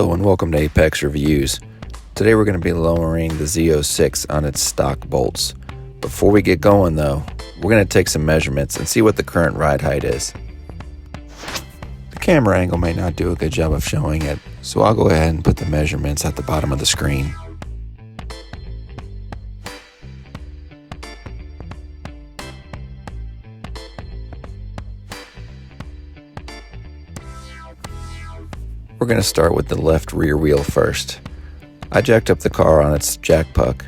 Hello and welcome to Apex Reviews. Today we're going to be lowering the Z06 on its stock bolts. Before we get going though, we're going to take some measurements and see what the current ride height is. The camera angle may not do a good job of showing it, so I'll go ahead and put the measurements at the bottom of the screen. We're going to start with the left rear wheel first. I jacked up the car on its jack puck.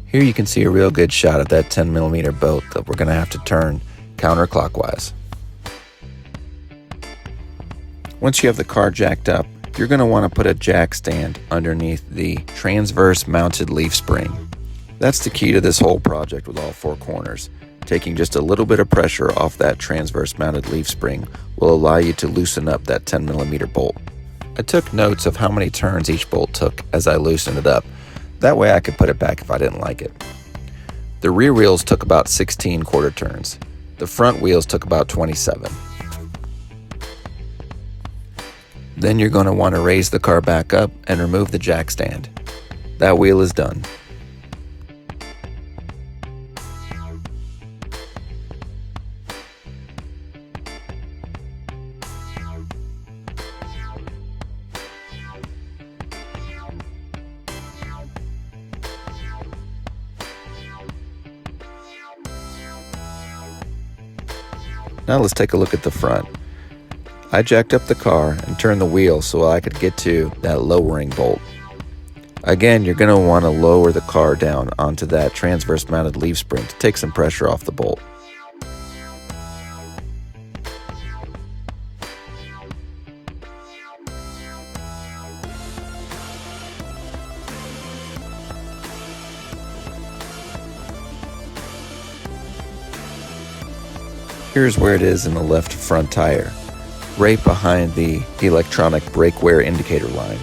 Here you can see a real good shot of that 10mm bolt that we're going to have to turn counterclockwise. Once you have the car jacked up, you're going to want to put a jack stand underneath the transverse mounted leaf spring. That's the key to this whole project with all four corners. Taking just a little bit of pressure off that transverse mounted leaf spring will allow you to loosen up that 10mm bolt. I took notes of how many turns each bolt took as I loosened it up. That way I could put it back if I didn't like it. The rear wheels took about 16 quarter turns. The front wheels took about 27. Then you're going to want to raise the car back up and remove the jack stand. That wheel is done. Now let's take a look at the front. I jacked up the car and turned the wheel so I could get to that lowering bolt. Again, you're going to want to lower the car down onto that transverse mounted leaf spring to take some pressure off the bolt. Here's where it is in the left front tire, right behind the electronic brake wear indicator line.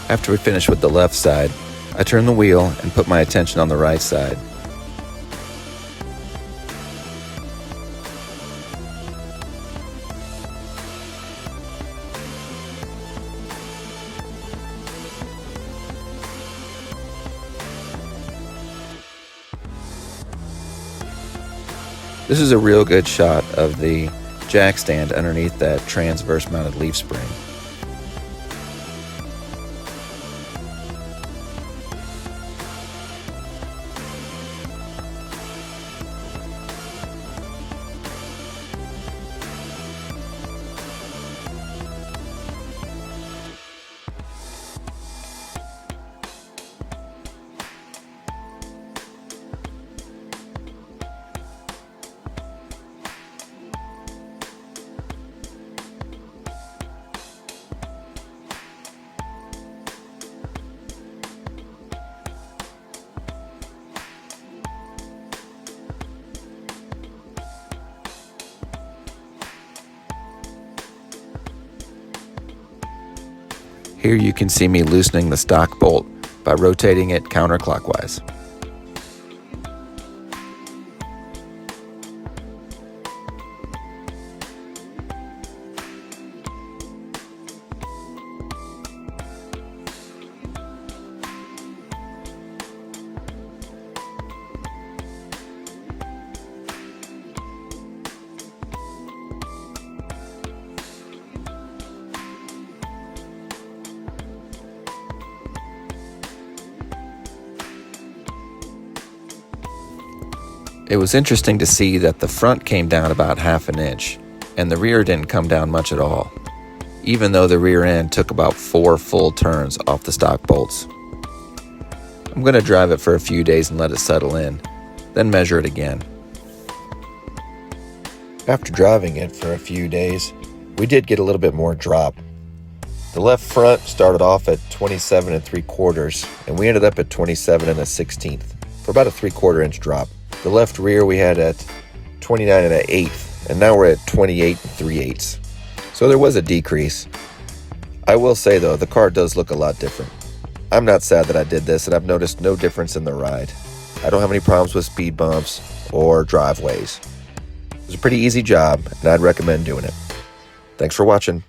After we finish with the left side, I turn the wheel and put my attention on the right side. This is a real good shot of the jack stand underneath that transverse mounted leaf spring. Here you can see me loosening the stock bolt by rotating it counterclockwise. It was interesting to see that the front came down about 1/2 inch, and the rear didn't come down much at all, even though the rear end took about 4 full turns off the stock bolts. I'm going to drive it for a few days and let it settle in, then measure it again. After driving it for a few days, we did get a little bit more drop. The left front started off at 27 3/4, and we ended up at 27 1/16 for about a 3/4 inch drop. The left rear we had at 29 1/8, and now we're at 28 3/8. So there was a decrease. I will say though, the car does look a lot different. I'm not sad that I did this, and I've noticed no difference in the ride. I don't have any problems with speed bumps or driveways. It was a pretty easy job, and I'd recommend doing it. Thanks for watching.